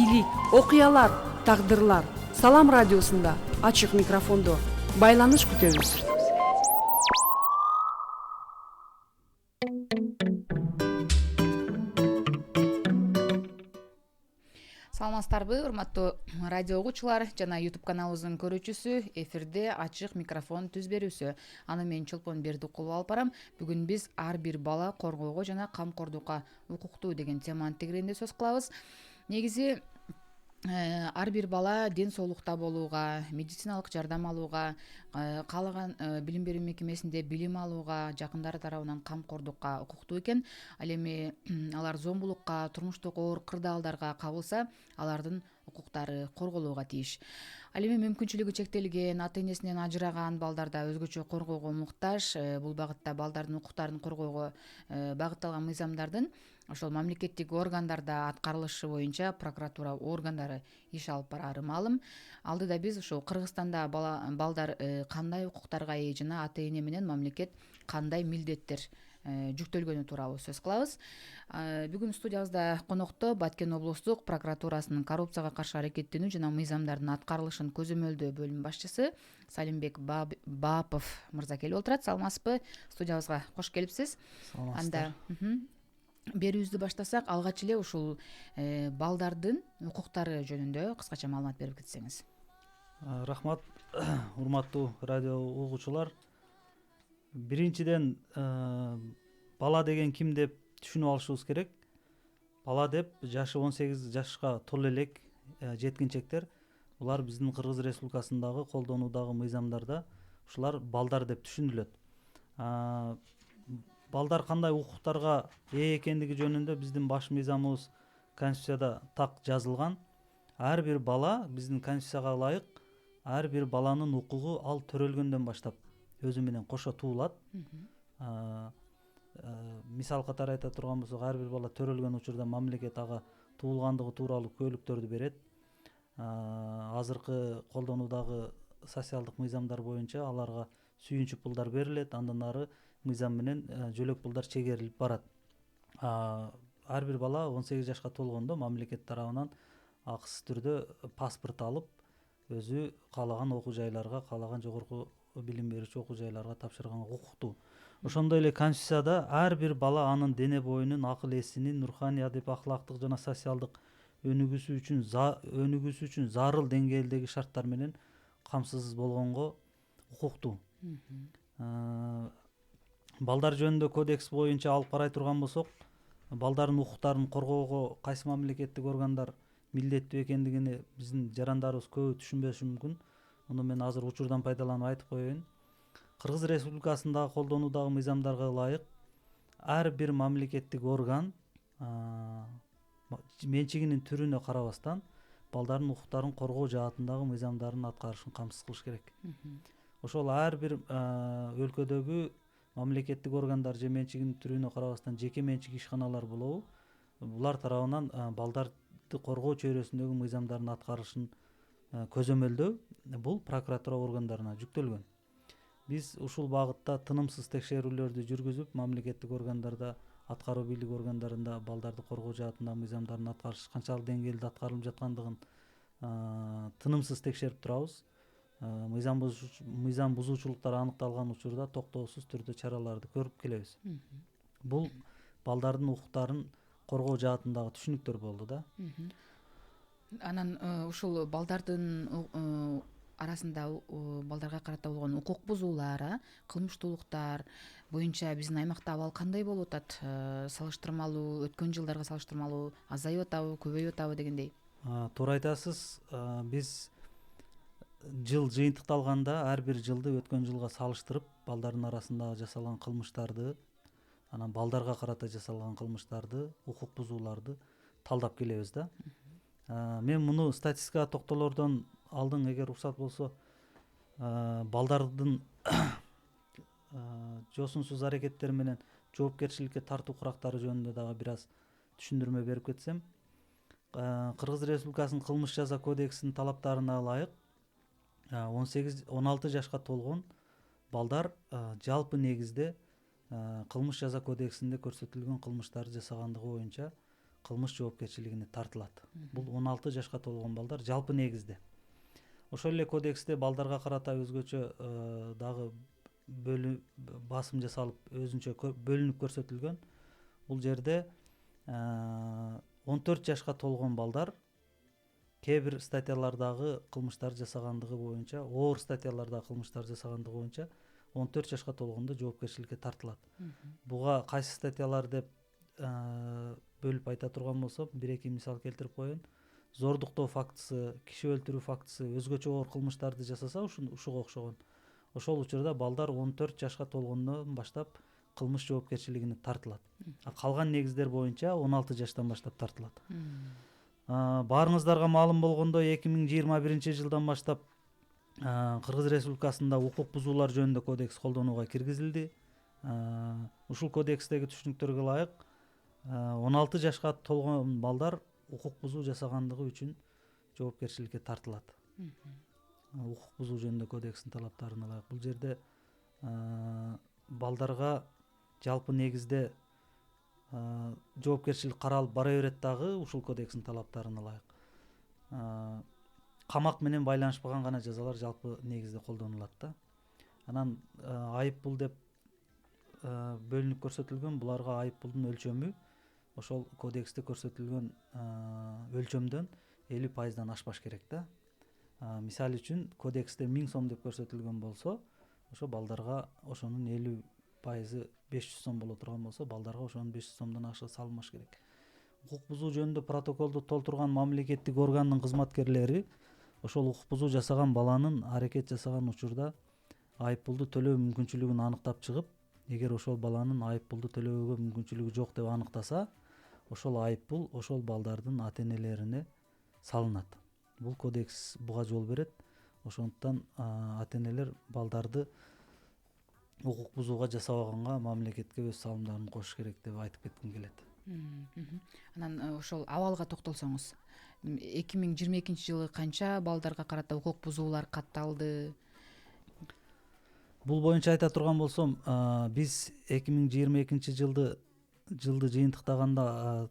бийлик, окуялар, тагдырлар. Салам радиосунда ачык микрофондо байланыш күтөбүз. Саламатсыздарбы, урматтуу радио угуучулар жана YouTube каналыбыздын көрүүчүсү. Эфирде ачык микрофон түз берүүсү. Аны мен Чолпон Бердикулова алып барам. Бүгүн биз ар бир бала коргоого жана камкордукка укуктуу деген теманын тегерегинде сөз кылабыз. Негизи ар бир бала ден соолукта болууга, медициналык жардам алууга, каалаган билим берүү мекемесинде билим алууга, жакындары тарабынан камкордукка укуктуу экен. Ал эми алар зомбулукка, турмуштук оор кырдаалдарга кабылса, алардын укуктары корголууга тийиш. Ал эми мүмкүнчүлүгү чектелген, ата энесинен ажыраган балдар да өзгөчө коргоого муктаж. Бул багытта балдардын укуктарын коргоого багытталган мыйзамдардын ошол мамлекеттик органдарда аткарылышы боюнча прокуратура органдары иш алып бараары маалым. Алдыда биз ушул Кыргызстанда балдар кандай укуктарга ээ жана ата эне менен мамлекет кандай милдеттер жүктөлгөнү тууралуу сөз кылабыз. Бүгүн студиябызда конокто Баткен облустук прокуратурасынын коррупцияга каршы аракеттенүү жана мыйзамдардын аткарылышын көзөмөлдөө бөлүм башчысы Салимбек Баапов мырза келип отурат. Саламатсызбы? Студиябызга кош келипсиз. Саламатсыздар. Берүүбүздү баштасак, алгач эле ушул балдардын укуктары жөнүндө кыскача маалымат берип кетсеңиз. Рахмат, урматтуу радио угуучулар. Биринчиден, бала деген ким деп түшүнүп алышыбыз керек. Бала деп жашы 18 жашка толо элек жеткинчектер. Булар биздин Кыргыз Республикасындагы колдонуудагы мыйзамдарда ушулар балдар деп түшүнүлөт. Балдар кандай укуктарга ээ экендиги жөнүндө биздин баш мыйзамыбыз Конституцияда так жазылган. Ар бир бала биздин Конституцияга ылайык, ар бир баланын укугу ал төрөлгөндөн баштап өзү менен кошо туулат. Мисал катары айта турган болсок, ар бир бала төрөлгөн учурда мамлекет ага туулгандыгы тууралуу күбөлүктөрдү берет. Азыркы колдонуудагы социалдык мыйзамдар боюнча аларга сүйүнчүк пулдар берилет, андан ары мыйзам менен жөлөк пулдар чегерилип барат. Ар бир бала 18 жашка толгондо мамлекет тарабынан акысыз түрдө паспорт алып, өзү каалаган окуу жайларга, каалаган жогорку билим берүүчү окуу жайларга тапшырганга укуктуу. Ошондой эле Конституцияда ар бир бала анын дене боюнун, акыл эсинин, руханий, адеп аклактык жана социалдык өнүгүүсү үчүн зарыл деңгээлдеги шарттар менен камсыз болгонго укуктуу. Балдар жөнүндө кодекс боюнча алып карай турган болсок, балдардын укуктарын коргоого кайсы мамлекеттик органдар милдеттүү экендигини биздин жарандарыбыз көбү түшүнбөшү мүмкүн. Муну мен азыр учурдан пайдаланып айтып коеюн. Кыргыз Республикасындагы колдонуудагы мыйзамдарга ылайык ар бир мамлекеттик орган менчигинин түрүнө карабастан балдардын укуктарын коргоо жаатындагы мыйзамдарын аткарышын камсыз кылыш керек. Ошол ар бир өлкөдөгү мамлекеттик органдар же менчигинин түрүнө карабастан жеке менчик ишканалар болобу, булар тарабынан балдарды коргоо чөйрөсүндөгү мыйзамдардын аткарышын көзөмөлдөө бул прокуратура органдарына жүктөлгөн. Биз ушул багытта тынымсыз текшерүүлөрдү жүргүзүп, мамлекеттик органдарда, аткаруу бийлик органдарында балдарды коргоо жаатындагы мыйзамдардын аткарышы канчалык деңгээлде аткарылып жаткандыгын тынымсыз текшерип турабыз. Мыйзам бузуучулуктар аныкталган учурда токтоосуз түрдө чараларды көрүп келебиз. Бул балдардын укуктарын коргоо жаатындагы түшүнүктөр болду да. Анан ушул балдардын арасында балдарга карата болгон укук бузуулар, кылмыштуулуктар боюнча биздин аймакта абал кандай болуп атат? Салыштырмалуу өткөн жылдарга салыштырмалуу азайып атабы, көбөйүп атабы дегендей? Туура айтасыз. Биз жыл жыйынтыкталганда ар бир жылды өткөн жылга салыштырып, балдардын арасында жасалган кылмыштарды, анан балдарга карата жасалган кылмыштарды, укук бузууларды талдап келебиз да. Мен муну статистикага токтолордон алдын, эгер уруксат болсо, балдардын жосунсуз аракеттери менен жоопкерчиликке тартуу курактары жөнүндө дагы бир аз түшүндүрмө берип кетсем. Кыргыз Республикасынын кылмыш жаза кодексинин талаптарына ылайык 18-16 жашка толгон балдар жалпы негизде кылмыш жаза кодексинде көрсөтүлгөн кылмыштарды жасагандыгы боюнча кылмыш жоопкерчилигине тартылат. Бул 16 жашка толгон балдар жалпы негизде. Ошол эле кодексте балдарга карата өзгөчө дагы басым жасалып өзүнчө бөлүнүп көрсөтүлгөн. Бул жерде 14 жашка толгон балдар кээ бир статьялардагы кылмыштар жасагандыгы боюнча, оор статьялардагы кылмыштар жасагандыгы боюнча 14 жашка толгондо жоопкерчиликке тартылат. Буга кайсы статьялар деп бөлүп айта турган болсом, 1-2 мисал келтирип коеюн. Зордуктоо фактысы, киши өлтүрүү фактысы, өзгөчө оор кылмыштарды жасаса ушуга окшогон. Ошол учурда балдар 14 жашка толгондон баштап кылмыш жоопкерчилигине тартылат. Калган негиздер боюнча 16 жаштан баштап тартылат. Баарыңыздарга маалым болгондой 2021 жылдан баштап Кыргыз Республикасында укук бузуулар жөнүндө кодекс колдонууга киргизилди. Ушул кодекстеги түшүнүктөргө ылайык 16 жашка толгон балдар укук бузуу жасагандыгы үчүн жоопкерчиликке тартылат. Укук бузуу жөнүндө кодекстин талаптарына ылайык. Бул жерде балдарга жалпы негизде жоопкерчилик каралып бара берет дагы ушул кодекстин талаптарына ылайык. Камак менен байланышпаган гана жазалар жалпы негизде колдонулат да. Анан айып пул деп бөлүнүп көрсөтүлгөн. Буларга айып пулдун өлчөмү ошол кодексте көрсөтүлгөн өлчөмдөн 50% ашпаш керек да. Мисалы үчүн кодексте 1000 сом деп көрсөтүлгөн болсо, ошо балдарга ошонун 50% 500 сом боло турган болсо, балдарга ошонун 500 сомдон ашы салынбаш керек. Укук бузуу жөнүндө протоколду толтурган мамлекеттик органдын кызматкерлери ошол укук бузуу жасаган баланын аракет жасаган учурда айып пулду төлөө мүмкүнчүлүгүн аныктап чыгып, эгер ошол баланын айып пулду төлөөгө мүмкүнчүлүгү жок деп аныктаса, ошол айып пул ошол балдардын ата-энелерине салынат. Бул кодекс буга жол берет. Ошондуктан ата-энелер балдарды укук бузууга жасабаганга мамлекетке өз салымдарын кошуш керек деп айтып кетким келет. Анан ошол абалга токтолсоңуз, 2022 жылы канча балдарга карата укук бузуулар катталды? Бул боюнча айта турган болсом, биз 2022 жылды жыйынтыктаганда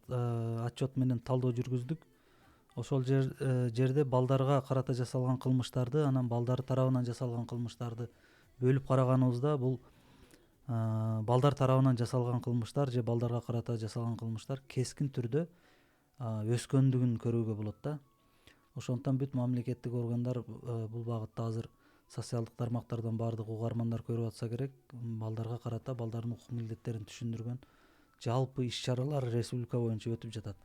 отчет менен талдоо жүргүздүк. Ошол жерде балдарга карата жасалган кылмыштарды, анан балдар тарабынан жасалган кылмыштарды бөлүп караганыбызда, бул балдар тарабынан жасалган кылмыштар же балдарга карата жасалган кылмыштар кескин түрдө өскөндүгүн көрүүгө болот да. Ошондуктан бүт мамлекеттик органдар бул багытта азыр социалдык тармактардан баардык угармандар көрүп атса керек, балдарга карата балдардын укук милдеттерин түшүндүргөн жалпы иш-чаралар республика боюнча өтүп жатат.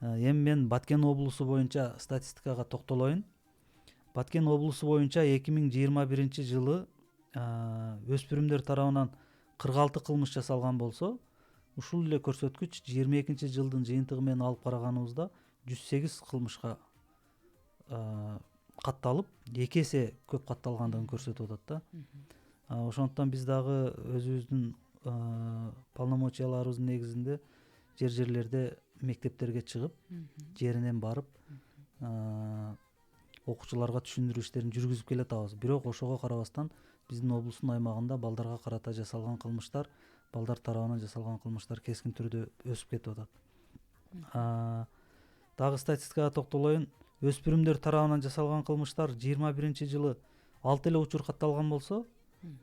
Эми мен Баткен облусу боюнча статистикага токтолоюн. Баткен облусу боюнча 2021 жылы өспүрүмдөр тарабынан 46 кылмыш жасалган болсо, ушул эле көрсөткүч 22 жылдын жыйынтыгы менен алып караганыбызда 108 кылмышка катталып, 2 эсе көп катталгандыгын көрсөтүп атат да. Ошондуктан биз дагы өзүбүздүн полномочияларыбыздын негизинде жерлерде мектептерге чыгып, жеринен барып, окуучуларга түшүндүрүү иштерин жүргүзүп келатабыз. Бирок ошого карабастан биздин облустун аймагында балдарга карата жасалган кылмыштар, балдар тарабынан жасалган кылмыштар кескин түрдө өсүп кетип атат. Дагы статистикага токтолоюн. Өспүрүмдөр тарабынан жасалган кылмыштар 21 жылы 6 эле учур катталган болсо,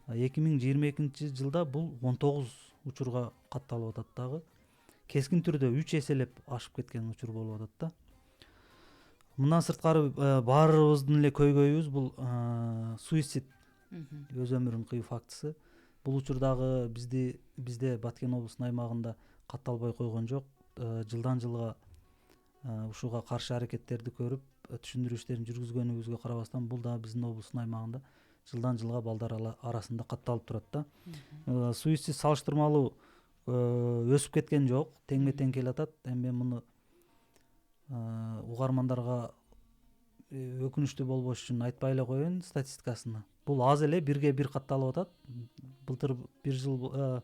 2022 жылда бул 19 учурга катталып атат дагы. Кескин түрдө 3 эселеп ашып кеткен учур болуп атат да. Мындан сырткары баарыбыздын эле көйгөйүбүз бул суицид, өз өмүрүн кыюу фактысы. Бул учур дагы бизде Баткен облусунун аймагында катталбай койгон жок. Жылдан жылга ушуга каршы аракеттерди көрүп, түшүндүрүү иштерин жүргүзгөнүбүзгө карабастан, бул дагы биздин облустун аймагында жылдан жылга балдар арасында катталып турат да. Суицид салыштырмалуу өсүп кеткен жок, теңме-тең келатат. Эми мен муну угармандарга өкүнүчтүү болбош үчүн айтпай эле коеюн статистикасына. Бул аз эле, бирге бир катталып атат. Былтыр бир жыл,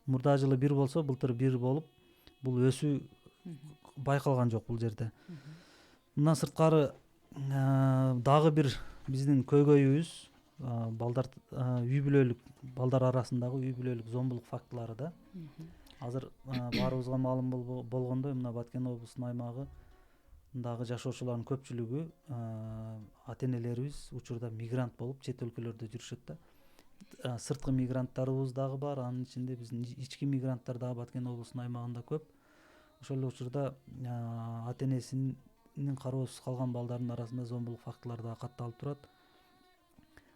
мурда жылы бир болсо, былтыр бир болуп, бул өсүү байкалган жок бул жерде. Мындан сырткары дагы бир биздин көйгөйүбүз балдар үй бүлөлүк, балдар арасындагы үй бүлөлүк зомбулук фактылары да. азыр баарыбызга маалым болгондой мына Баткен облусунун аймагындагы жашоочулардын көпчүлүгү ата энелерибиз учурда мигрант болуп чет өлкөлөрдө жүрүшөт да. Сырткы мигранттарыбыз дагы бар, анын ичинде биздин ички мигранттар дагы Баткен облусунун аймагында көп. Ошол эле учурда ата энесинин кароосуз калган балдардын арасында зомбулук фактылары дагы катталып турат.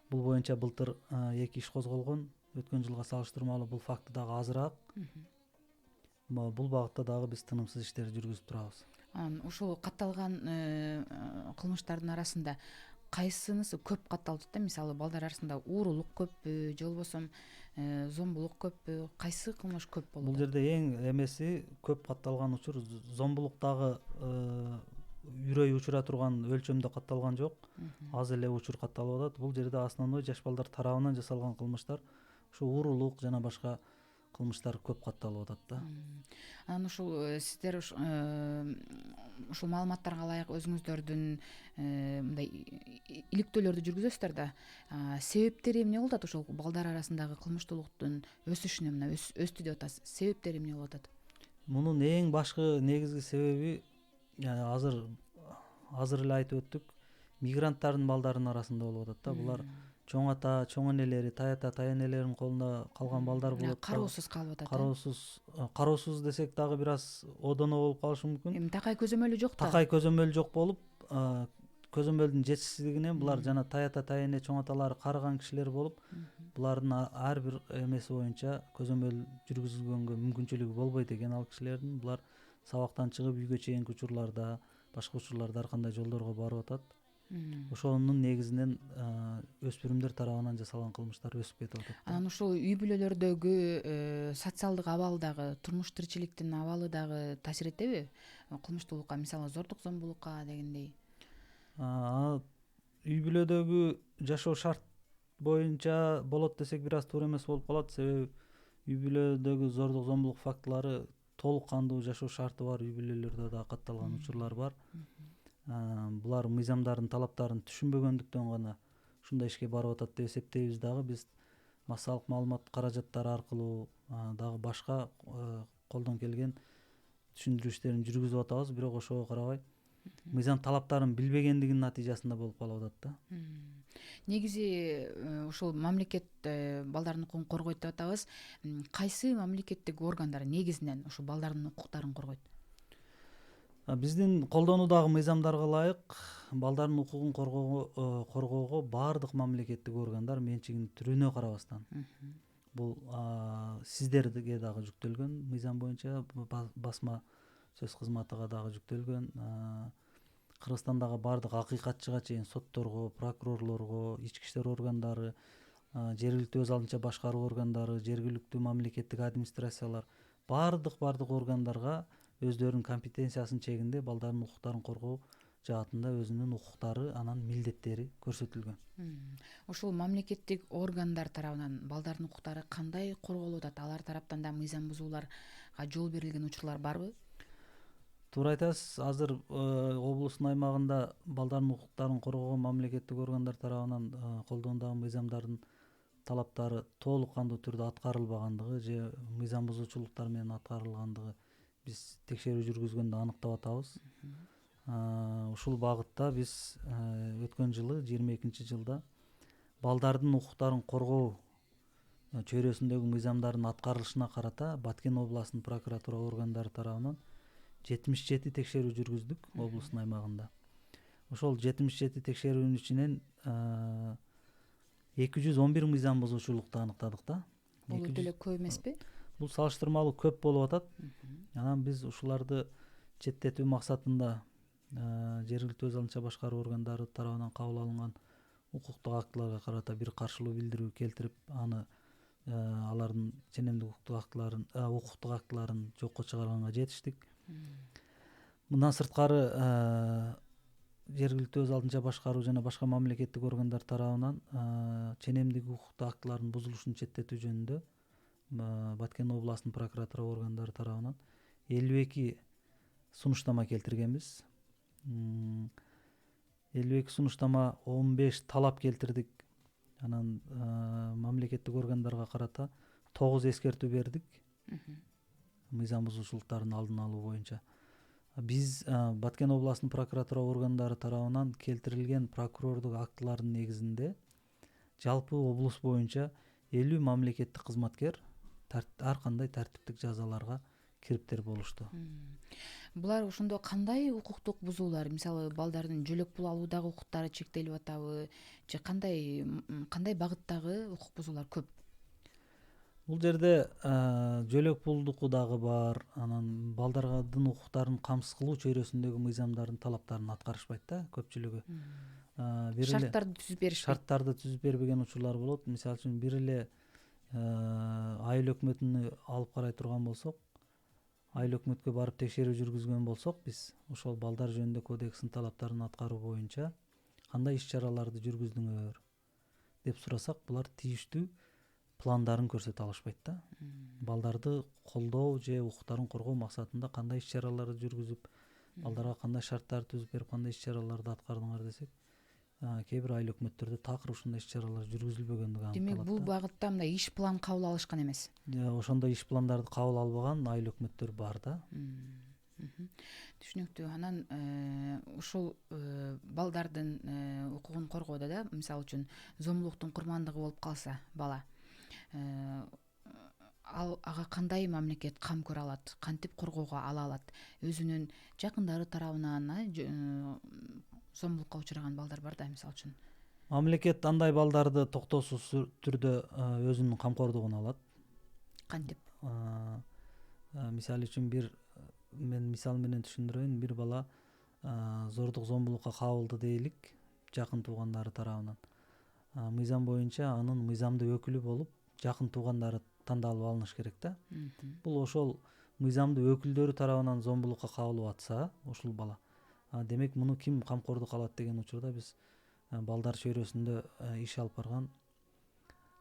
Бул боюнча былтыр 2 иш козголгон. Өткөн жылга салыштырмалуу бул факты дагы азыраак. Бул багытта дагы биз тынымсыз иштер жүргүзүп турабыз. Ушул катталган кылмыштардын арасында кайсынысы көп катталып жатат? Мисалы балдар арасында уурулук көппү же болбосо зомбулук көппү? Кайсы кылмыш көп болот? Бул жерде эң эмеси көп катталган учур зомбулуктагы үрөй учура турган өлчөмдө катталган жок. Аз эле учур катталып атат. Бул жерде основной жаш балдар тарабынан жасалган кылмыштар, ушу уурулук жана башка кылмыштар көп катталып атат да. Анан ушул сиздер ушул маалыматтарга ылайык өзүңүздөрдүн мындай иликтөөлөрдү жүргүзөсүздөр да. Себептери эмне болуп атат ушул балдар арасындагы кылмыштуулуктун өсүшүнө? Мына өстү деп атасыз. Себептери эмне болуп атат? Мунун эң башкы негизги себеби азыр эле айтып өттүк, мигранттардын балдарынын арасында болуп атат да. Булар чоң ата, чоң энелери, тай ата, тай энелеринин колунда калган балдар болот. Кароосуз калып атат. Кароосуз десек дагы бир аз одоно болуп калышы мүмкүн. Эми такай көзөмөлү жок да. Такай көзөмөл жок болуп, көзөмөлдүн жетишсиздигинен булар жана тай ата, тай эне, чоң аталары карыган кишилер болуп, булардын ар бир эмеси боюнча көзөмөл жүргүзүлгөнгө мүмкүнчүлүгү болбойт экен ал кишилердин. Булар сабактан чыгып үйгө чейинки учурларда, башка учурларда ар кандай жолдорго барып атат. Ошонун негизинен өспүрүмдөр тарабынан жасалган кылмыштар өсүп кетип атат. Анан ушул үй бүлөлөрдөгү социалдык абал дагы, турмуш тиричиликтин абалы дагы таасир этеби? Кылмыштуулукка, мисалы зордук зомбулукка дегендей. Үй бүлөдөгү жашоо шарт боюнча болот десек бир аз туура эмес болуп калат. Себеби үй бүлөдөгү зордук зомбулук фактылары толук кандуу жашоо шарты бар үй бүлөлөрдө да катталган учурлар бар. Булар мыйзамдардын талаптарын түшүнбөгөндүктөн гана ушундай ишке барып атат деп эсептейбиз дагы. Биз массалык маалымат каражаттары аркылуу дагы башка колдон келген түшүндүрүү иштерин жүргүзүп атабыз, бирок ошого карабай мыйзам талаптарын билбегендигинин натыйжасында болуп калып атат да. Негизи ушул мамлекет балдардын укугун коргойт деп атабыз. Кайсы мамлекеттик органдар негизинен ушул балдардын укуктарын коргойт? Биздин колдонуудагы мыйзамдарга ылайык балдардын укугун коргоого баардык мамлекеттик органдар менчигинин түрүнө карабастан, бул сиздерге дагы жүктөлгөн мыйзам боюнча, басма сөз кызматыга дагы жүктөлгөн, Кыргызстандагы баардык акыйкатчыга чейин сотторго, прокурорлорго, ички иштер органдары, жергиликтүү өз алдынча башкаруу органдары, жергиликтүү мамлекеттик администрациялар, баардык органдарга өздөрүнүн компетенциясынын чегинде балдардын укуктарын коргоо жаатында өзүнүн укуктары, анан милдеттери көрсөтүлгөн. Ушул мамлекеттик органдар тарабынан балдардын укуктары кандай корголуп атат? Алар тараптан да мыйзам бузууларга жол берилген учурлар барбы? Туура айтасыз. Азыр облустун аймагында балдардын укуктарын коргоого мамлекеттик органдар тарабынан колдонуундагы мыйзамдардын талаптары толук кандуу түрдө аткарылбагандыгы же мыйзам бузуучулуктар менен аткарылгандыгы биз текшерүү жүргүзгөндө аныктап атабыз. Ушул багытта биз өткөн жылы 22-жылда балдардын укуктарын коргоо чөйрөсүндөгү мыйзамдардын аткарылышына карата Баткен областынын прокуратура органдары тарабынан 77 текшерүү жүргүздүк облустун аймагында. Ошол 77 текшерүүнүн ичинен 211 мыйзам бузуучулукту аныктадык да. Бул өтө эле көп эмеспи? Бул салыштырмалуу көп болуп атат. Анан биз ушуларды четтетүү максатында жергиликтүү өз алдынча башкаруу органдары тарабынан кабыл алынган укуктук актыларга карата бир каршылуу билдирүү келтирип, аны алардын ченемдик укуктук актыларын жокко чыгарганга жетиштик. Мындан сырткары жергиликтүү өз алдынча башкаруу жана башка мамлекеттик органдар тарабынан ченемдик укуктук актылардын бузулушун четтетүү жөнүндө Баткен областынын прокуратура органдары тарабынан 52 сунуштама келтиргенбиз. 52 сунуштама, 15 талап келтирдик. Анан мамлекеттик органдарга карата 9 эскертүү бердик. мыйзам бузушулуктардын алдын алуу боюнча. Биз Баткен областынын прокуратура органдары тарабынан келтирилген прокурордук актылардын негизинде жалпы облус боюнча 50 мамлекеттик кызматкер ар кандай тартиптик жазаларга кириптер болушту. Булар ошондо кандай укуктук бузуулар, мисалы балдардын жөлөк пул алуудагы укуктары чектелип атабы же кандай багыттагы укук бузуулар көп? Бул жерде жөлөк пулдуку дагы бар, анан балдардын укуктарын камсыз кылуу чөйрөсүндөгү мыйзамдардын талаптарын аткарышпайт да көпчүлүгү. Шарттарды түзүп беришпейт. Шарттарды түзүп бербеген учурлар болот. Мисалы үчүн бир эле айыл өкмөтүнө алып карай турган болсок, айыл өкмөткө барып текшерүү жүргүзгөн болсок, биз ошол балдар жөнүндө кодекстин талаптарын аткаруу боюнча кандай иш-чараларды жүргүздүңөр деп сурасак, булар тийиштүү пландарын көрсөтө алышпайт да. Балдарды колдоо же укуктарын коргоо максатында кандай иш-чараларды жүргүзүп, балдарга кандай шарттарды түзүп берип, кандай иш-чараларды аткардыңар десек, кээ бир айыл өкмөттөрдө такыр ушундай иш-чаралар жүргүзүлбөгөндүгү аныкталат. Демек бул багытта мындай иш план кабыл алышкан эмес. Ошондой иш пландарды кабыл албаган айыл өкмөттөр бар да. Түшүнүктүү. Анан ушул балдардын укугун коргоодо да, мисалы үчүн зомбулуктун курмандыгы болуп калса бала, ага кандай мамлекет кам көрө алат, кантип коргоого ала алат? Өзүнүн жакындары тарабынан зомбулукка учураган балдар бар да, мисалы үчүн. Мамлекет андай балдарды токтоосуз түрдө өзүнүн камкордугуна алат. Кантип? Мисалы үчүн мен мисал менен түшүндүрөйүн. Бир бала зордук зомбулукка кабылды дейли,к жакын туугандары тарабынан. Мыйзам боюнча анын мыйзамдуу өкүлү болуп, жакын туугандары тандалып алыныш керек да. Бул ошол мыйзамдуу өкүлдөрү тарабынан зомбулукка кабылып атса, ушул бала, демек муну ким камкордук алат деген учурда биз балдар чөйрөсүндө иш алып барган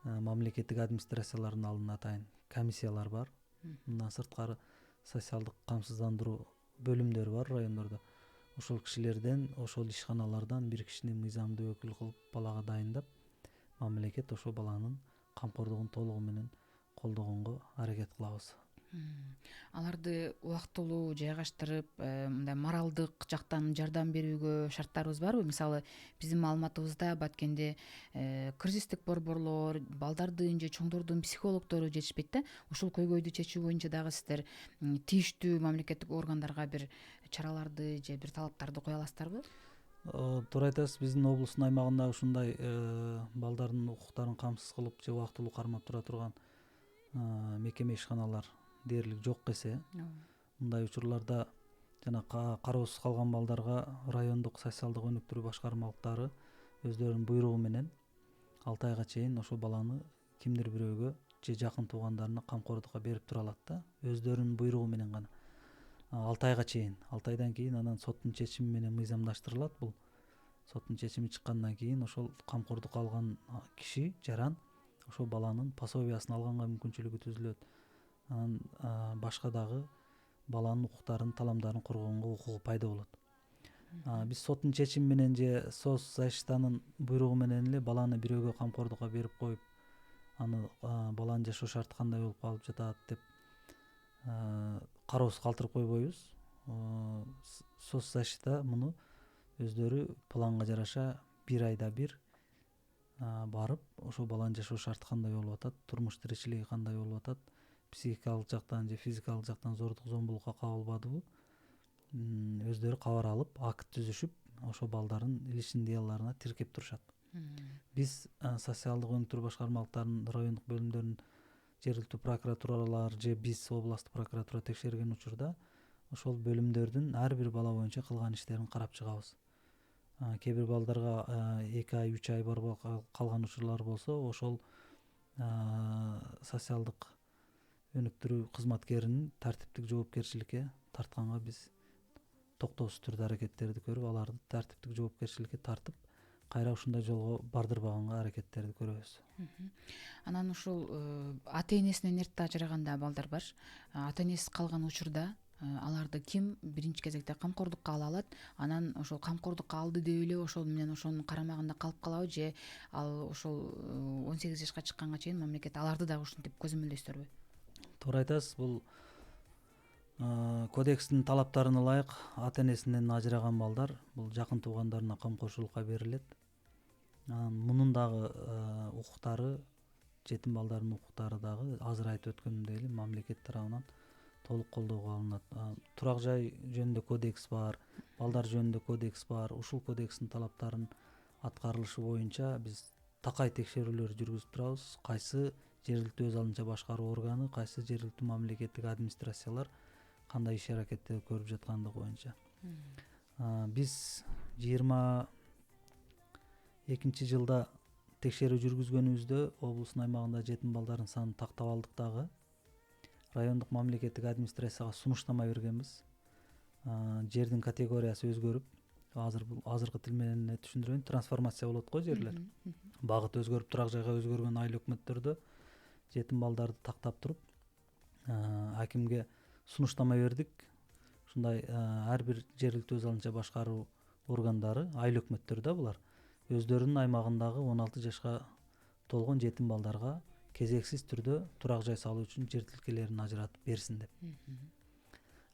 мамлекеттик администрациялардын алдына атайын комиссиялар бар. Мындан сырткары социалдык камсыздандыруу бөлүмдөрү бар райондордо. Ошол кишилерден, ошол ишканалардан бир кишини мыйзамдуу өкүл кылып балага дайындап, мамлекет ошол баланын камкордугун толугу менен колдогонго аракет кылабыз. Аларды убактылуу жайгаштырып, мындай моралдык жактан жардам берүүгө шарттарыбыз барбы? Мисалы, биздин маалыматыбызда Баткенде кризистик борборлор, балдардын же чоңдордун психологдору жетишпейт да. Ушул көйгөйдү чечүү боюнча дагы сиздер тийиштүү мамлекеттик органдарга бир чараларды же бир талаптарды кое аласыздарбы? Туура айтасыз. Биздин облустун аймагында ушундай балдардын укуктарын камсыз кылып же убактылуу кармап тура турган мекеме ишканалар дээрлик жок эсе. Мындай учурларда жана кароосуз калган балдарга райондук социалдык өнүктүрүү башкармалыктары өздөрүнүн буйругу менен 6 айга чейин ошол баланы кимдир бирөөгө же жакын туугандарына камкордукка берип тура алат да. Өздөрүнүн буйругу менен гана 6 айга чейин. 6 айдан кийин анан соттун чечими менен мыйзамдаштырылат бул. Соттун чечими чыккандан кийин ошол камкордукка алган киши, жаран ошол баланын пособиясын алганга мүмкүнчүлүгү түзүлөт. Анан башка дагы баланын укуктарын, таламдарын коргогонго укугу пайда болот. Биз соттун чечими менен же соцзащитанын буйругу менен эле баланы бирөөгө камкордукка берип коюп, аны баланын жашоо шарты кандай болуп калып жатат деп кароосуз калтырып койбойбуз. Соцзащита муну өздөрү планга жараша 1 айда бир барып, ошол баланын жашоо шарты кандай болуп атат, турмуш тиричилиги кандай болуп атат, психикалык жактан же физикалык жактан зордук зомбулукка кабылбадыбы, өздөрү кабар алып, акт түзүшүп, ошол балдардын илиштин делолоруна тиркеп турушат. Биз социалдык өнүктүрүү башкармалыктарынын райондук бөлүмдөрүнүн жергиликтүү прокуратуралар же биз областтык прокуратура текшерген учурда ошол бөлүмдөрдүн ар бир бала боюнча кылган иштерин карап чыгабыз. Кээ бир балдарга 2 ай, 3 ай барбай калган учурлар болсо, ошол социалдык өнүктүрүү кызматкеринин тартиптик жоопкерчиликке тартканга биз токтоосуз түрдө аракеттерди көрүп, аларды тартиптик жоопкерчиликке тартып, кайра ушундай жолго бардырбаганга аракеттерди көрөбүз. Анан ушул ата-энесинен эрте ажыраганда балдар бар. Ата-энеси калган учурда аларды ким биринчи кезекте камкордукка ала алат? Анан ошол камкордукка алды деп эле ошол менен ошонун карамагында калып калабы же ал ошол 18 жашка чыкканга чейин мамлекет аларды дагы ушинтип көзөмөлдөйсүздарбы? Туура айтасыз. Бул кодекстин талаптарына ылайык ата энесинен ажыраган балдар бул жакын туугандарына камкорчулукка берилет. Мунун дагы укуктары, жетим балдардын укуктары дагы азыр айтып өткөнүмдөй эле мамлекет тарабынан толук колдоого алынат. Турак жай жөнүндө кодекс бар, балдар жөнүндө кодекс бар. Ушул кодекстин талаптарын аткарылышы боюнча биз такай текшерүүлөр жүргүзүп турабыз. Кайсы жергиликтүү өз алынча башкаруу органы, кайсы жергиликтүү мамлекеттик администрациялар кандай иш аракетти көрүп жаткандыгы боюнча. Биз 22 жылда текшерүү жүргүзгөнүбүздө облустун аймагында жетим балдардын санын тактап алдык дагы. Райондук мамлекеттик администрацияга сунуштама бергенбиз. Жердин категориясы өзгөрүп, азыркы тил менен түшүндүрөйүн, трансформация болот го жерлер. Багыт өзгөрүп, турак жайга өзгөргөн айыл өкмөттөрдө жетим балдарды тактап туруп, акимге сунуштама бердик. Ушундай ар бир жергиликтүү өз алынча башкаруу органдары, айыл өкмөттөрү да булар өздөрүнүн аймагындагы 16 жашка толгон жетим балдарга кезексиз түрдө турак жай салуу үчүн жер тилкелерин ажыратып берсин деп.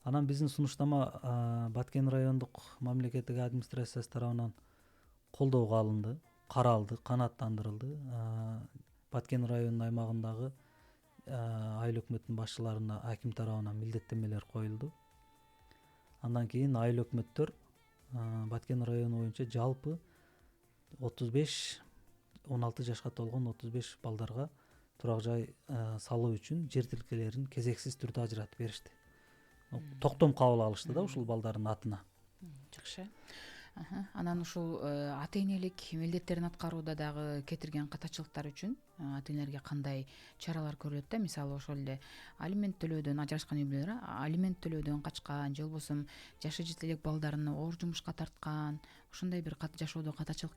Анан биздин сунуштама Баткен райондук мамлекеттик администрациясы тарабынан колдоого алынды, каралды, канааттандырылды. Баткен районунун аймагындагы айыл өкмөттүн башчыларына аким тарабынан милдеттенмелер коюлду. Андан кийин айыл өкмөттөр Баткен району боюнча жалпы 16 жашка толгон 35 балдарга турак жай салуу үчүн жер тилкелерин кезексиз түрдө ажыратып беришти. Токтом кабыл алышты да ушул балдардын атына. Жакшы. Анан ушул ата энелик милдеттерин аткарууда дагы кетирген катачылыктар үчүн ата энелерге кандай чаралар көрүлөт да? Мисалы ошол эле алимент төлөөдөн, ажырашкан үй бүлөлөр алимент төлөөдөн качкан же болбосо жашы жете элек балдарын оор жумушка тарткан, ошондой бир жашоодо катачылык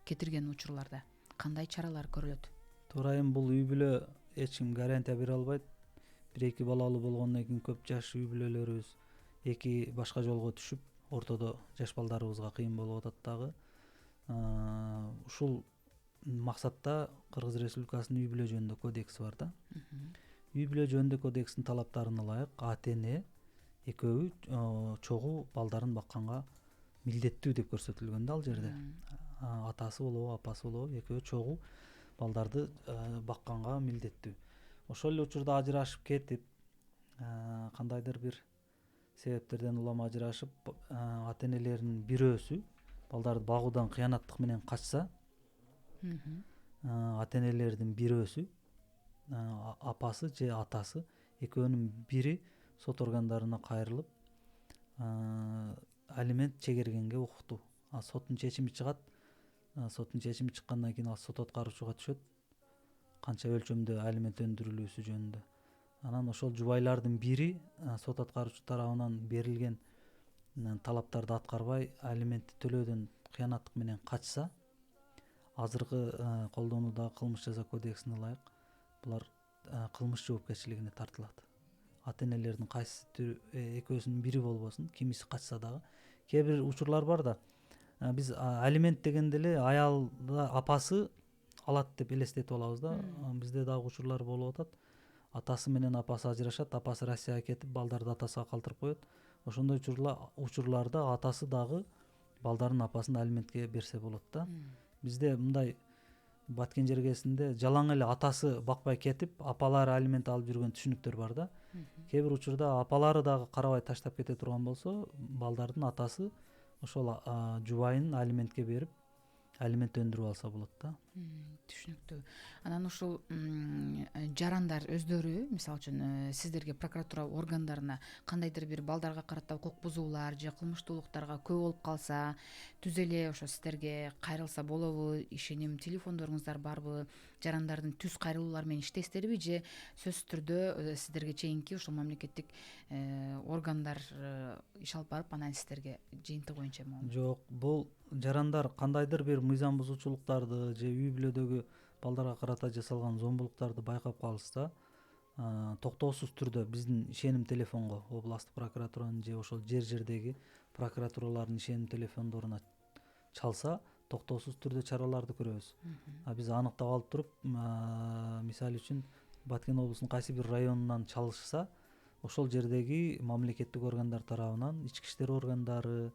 кетирген учурларда кандай чаралар көрүлөт? Туура эми бул үй бүлө эч ким гарантия бере албайт. 1-2 балалуу болгондон кийин көп жаш үй бүлөлөрүбүз эки башка жолго түшүп, ортодо жаш балдарыбызга кыйын болуп атат дагы. Ушул максатта Кыргыз Республикасынын үй бүлө жөнүндө кодекси бар да. Үй бүлө жөнүндө кодекстин талаптарына ылайык ата эне экөөбү чогуу балдарын бакканга милдеттүү деп көрсөтүлгөн да ал жерде. Атасы болобу, апасы болобу, экөө чогуу балдарды бакканга милдеттүү. Ошол эле учурда ажырашып кетип, кандайдыр бир себептерден улам ажырашып, ата энелеринин бирөөсү балдарды багуудан кыянаттык менен качса, ата энелердин бирөөсү, апасы же атасы экөөнүн бири сот органдарына кайрылып, алимент чегергенге укуктуу. Соттун чечими чыгат. Соттун чечими чыккандан кийин ал сот аткаруучуга түшөт. Канча өлчөмдө алимент өндүрүлүүсү жөнүндө. Анан ошол жубайлардын бири сот аткаруучу тарабынан берилген талаптарды аткарбай алиментти төлөөдөн кыянаттык менен качса, азыркы колдонуудагы кылмыш жаза кодексине ылайык булар кылмыш жоопкерчилигине тартылат. Ата энелердин кайсы экөөсүнүн бири болбосун, кимиси качса дагы. Кээ бир учурлар бар да. Биз алимент дегенде эле аялда апасы алат деп элестетип алабыз да. Бизде дагы учурлар болуп атат. Атасы менен апасы ажырашат, апасы Россияга кетип, балдарды атасына калтырып коет. Ошондой учурларда атасы дагы балдардын апасын алиментке берсе болот да. Бизде мындай Баткен жергесинде жалаң эле атасы бакпай кетип, апалары алимент алып жүргөн түшүнүктөр бар да. Кээ бир учурда апалары дагы карабай таштап кете турган болсо, балдардын атасы ошол жубайын алиментке берип, алимент өндүрүп алса болот да. Түшүнүктүү. Анан ушул жарандар өздөрү, мисалы үчүн сиздерге прокуратура органдарына кандайдыр бир балдарга карата укук бузуулар же кылмыштуулуктарга көп болуп калса, түз эле ошо сиздерге кайрылса болобу? Ишеним телефондоруңуздар барбы? Жарандардын түз кайрылуулары менен иштейсиздерби же сөзсүз түрдө сиздерге чейинки ушул мамлекеттик органдар иш алып барып, анан сиздерге жыйынтык боюнча эмне? Жок, бул жарандар кандайдыр бир мыйзам бузуучулуктарды же үй бүлөдөгү балдарга карата жасалган зомбулуктарды байкап калышса, токтоосуз түрдө биздин ишеним телефонго, областтык прокуратуранын же ошол жердеги прокуратуралардын ишеним телефондоруна чалса, токтоосуз түрдө чараларды көрөбүз. Биз аныктап алып туруп, мисалы үчүн Баткен облусунун кайсы бир районунан чалышса, ошол жердеги мамлекеттик органдар тарабынан ички иштер органдары,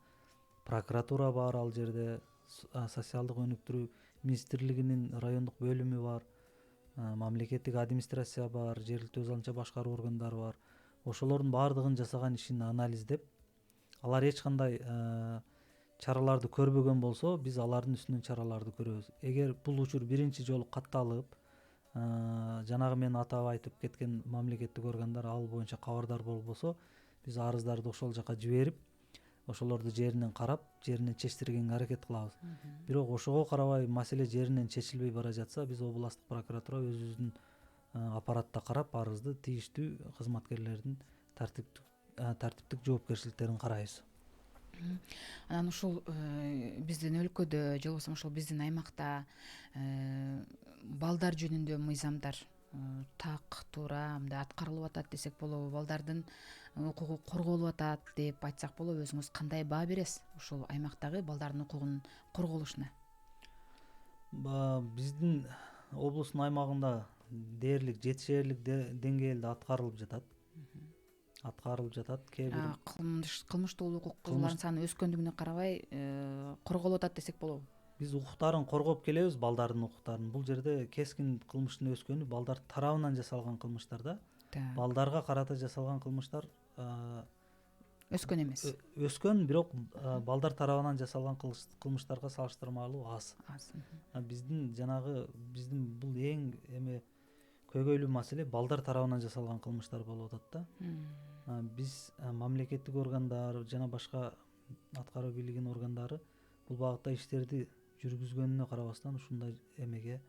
прокуратура бар, ал жерде социалдык өнүктүрүү министрлигинин райондук бөлүмү бар, мамлекеттик администрация бар, жергиликтүү өз алынча башкаруу органдары бар. Ошолордун баардыгын жасаган ишин анализдеп, алар эч кандай чараларды көрбөгөн болсо, биз алардын үстүнөн чараларды көрөбүз. Эгер бул учур биринчи жолу катталып, жанагы мен атап айтып кеткен мамлекеттик органдар ал боюнча кабардар болбосо, биз арыздарды ошол жака жиберип, ошолорду жеринен карап, жеринен чечтиргенге аракет кылабыз. Бирок ошого карабай маселе жеринен чечилбей бара жатса, биз областтык прокуратура өзүбүздүн аппаратта карап, арызды тийиштүү кызматкерлердин тартиптик жоопкерчиликтерин карайбыз. Анан ушул биздин өлкөдө же болбосо ошол биздин аймакта балдар жөнүндө мыйзамдар так туура мындай аткарылып атат десек болобу, балдардын укугу корголуп атат деп айтсак болобу? Өзүңүз кандай баа бересиз ушул аймактагы балдардын укугунун корголушуна? Биздин облустун аймагында дээрлик жетишээрлик деңгээлде аткарылып жатат. Кээ бир Кылмыштуу укук бузуулардын саны өскөндүгүнө карабай корголуп атат десек болобу? Биз укуктарын коргоп келебиз, балдардын укуктарын. Бул жерде кескин кылмыштын өскөнү балдар тарабынан жасалган кылмыштар да. Балдарга карата жасалган кылмыштар өскөн эмес. Өскөн, бирок балдар тарабынан жасалган кылмыштарга салыштырмалуу аз. Биздин бул эң көйгөйлүү маселе балдар тарабынан жасалган кылмыштар болуп атат да. Биз мамлекеттик органдар жана башка аткаруу бийлигинин органдары бул багытта иштерди жүргүзгөнүнө карабастан ушундай эмеге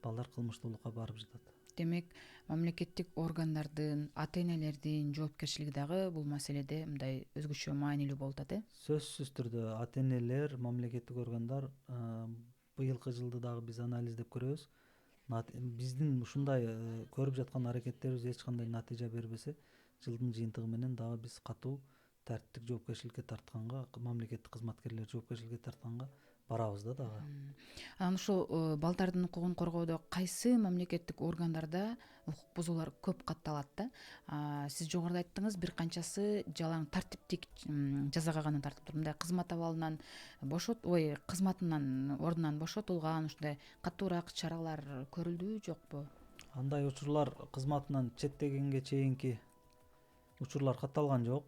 балдар кылмыштуулукка барып жатат. Демек, мамлекеттик органдардын, ата энелердин жоопкерчилиги дагы бул маселеде мындай өзгөчө маанилүү болуп атат, Сөзсүз түрдө ата энелер, мамлекеттик органдар быйылкы жылды дагы биз анализдеп көрөбүз. Биздин ушундай көрүп жаткан аракеттерибиз эч кандай натыйжа бербесе, жылдын жыйынтыгы менен дагы биз катуу тартиптик жоопкерчиликке тартканга, мамлекеттик кызматкерлер жоопкерчиликке тартканга барабыз да дагы. Анан ушул балдардын укугун коргоодо кайсы мамлекеттик органдарда укук бузуулар көп катталат да? Сиз жогоруда айттыңыз, бир канчасы жалаң тартиптик жазага гана тартыптыр. Мындай кызмат абалынан кызматынан ордунан бошотулган ушундай катуураак чаралар көрүлдүбү, жокпу? Андай учурлар кызматынан четтегенге чейинки учурлар катталган жок.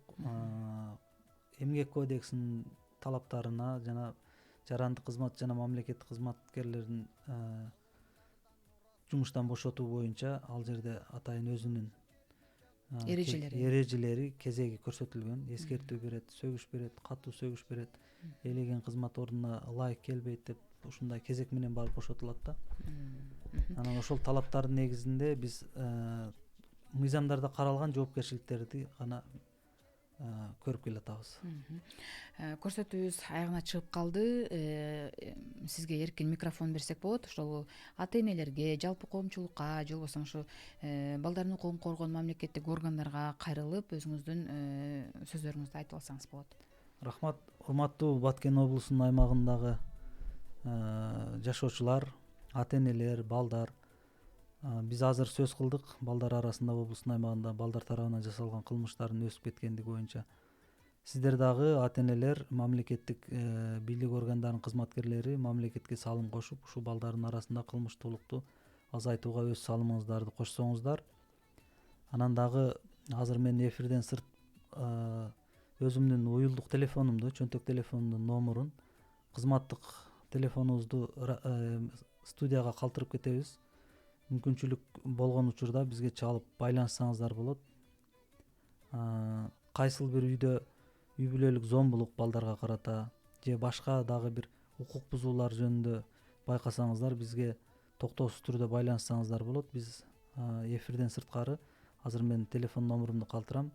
Эмгек кодексинин талаптарына жана жарандык кызмат жана мамлекеттик кызматкерлердин жумуштан бошотуу боюнча ал жерде атайын өзүнүн эрежелери, кезеги көрсөтүлгөн. Эскертүү берет, сөгүш берет, катуу сөгүш берет. Элеген кызмат ордуна ылайык келбейт деп ушундай кезек менен барып бошотулат да. Анан ошол талаптардын негизинде биз мыйзамдарда каралган жоопкерчиликтерди гана көрүп келатабыз. Көрсөтүүбүз аягына чыгып калды. Сизге эркин микрофон берсек болот. Ошол ата энелерге, жалпы коомчулукка, же болбосо ошо балдардын укугун коргоон мамлекеттик органдарга кайрылып, өзүңүздүн сөздөрүңүздү айтып алсаңыз болот. Рахмат. Урматтуу Баткен облусунун аймагындагы жашоочулар, ата энелер, балдар. Биз азыр сөз кылдык балдар арасында облустун аймагында балдар тарабынан жасалган кылмыштардын өсүп кеткендиги боюнча. Сиздер дагы ата энелер, мамлекеттик бийлик органдарынын кызматкерлери мамлекетке салым кошуп, ушул балдардын арасында кылмыштуулукту азайтууга өз салымыңыздарды кошсоңуздар. Анан дагы азыр мен эфирден сырт өзүмдүн уюлдук телефонумду, чөнтөк телефонумдун номурун, кызматтык телефонубузду студияга калтырып кетебиз. Мүмкүнчүлүк болгон учурда бизге чалып байланышсаңыздар болот. Кайсыл бир үй бүлөлүк зомбулук балдарга карата же башка дагы бир укук бузуулар жөнүндө байкасаңыздар, бизге токтоосуз түрдө байланышсаңыздар болот. Биз эфирден сырткары азыр мен телефон номурумду калтырам.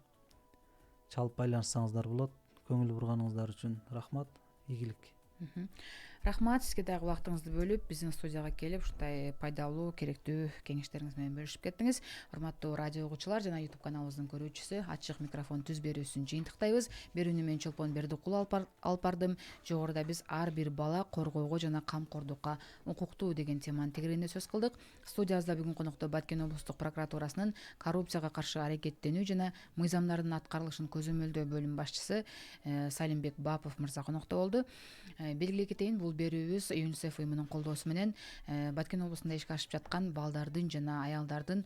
Чалып байланышсаңыздар болот. Көңүл бурганыңыздар үчүн рахмат, ийгилик. Рахмат, сизге дагы убактыңызды бөлүп биздин студияга келип ушундай пайдалуу, керектүү кеңештериңиз менен бөлүшүп кеттиңиз. Урматтуу радио угуучулар жана YouTube каналыбыздын көрүүчүсү, ачык микрофон түз берүүсүн жыйынтыктайбыз. Берүүнү мен Чолпон Бердикул алып бардым. Жогоруда биз ар бир бала коргоого жана камкордукка укуктуу деген теманын тегерегинде сөз кылдык. Студиябызда бүгүн конокто Баткен облустук прокуратурасынын коррупцияга каршы аракеттенүү жана мыйзамдардын аткарылышын көзөмөлдөө бөлүм башчысы Салимбек Бапов мырза конокто болду. Белгилей кетейин, бул берүүбүз ЮНИСЕФ уюмунун колдоосу менен Баткен облусунда ишке ашып жаткан балдардын жана аялдардын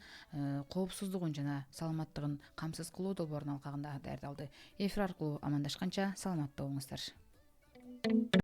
коопсуздугун жана саламаттыгын камсыз кылуу долбоорунун алкагында даярдалды. Эфир аркылуу амандашканча саламатта болуңуздар.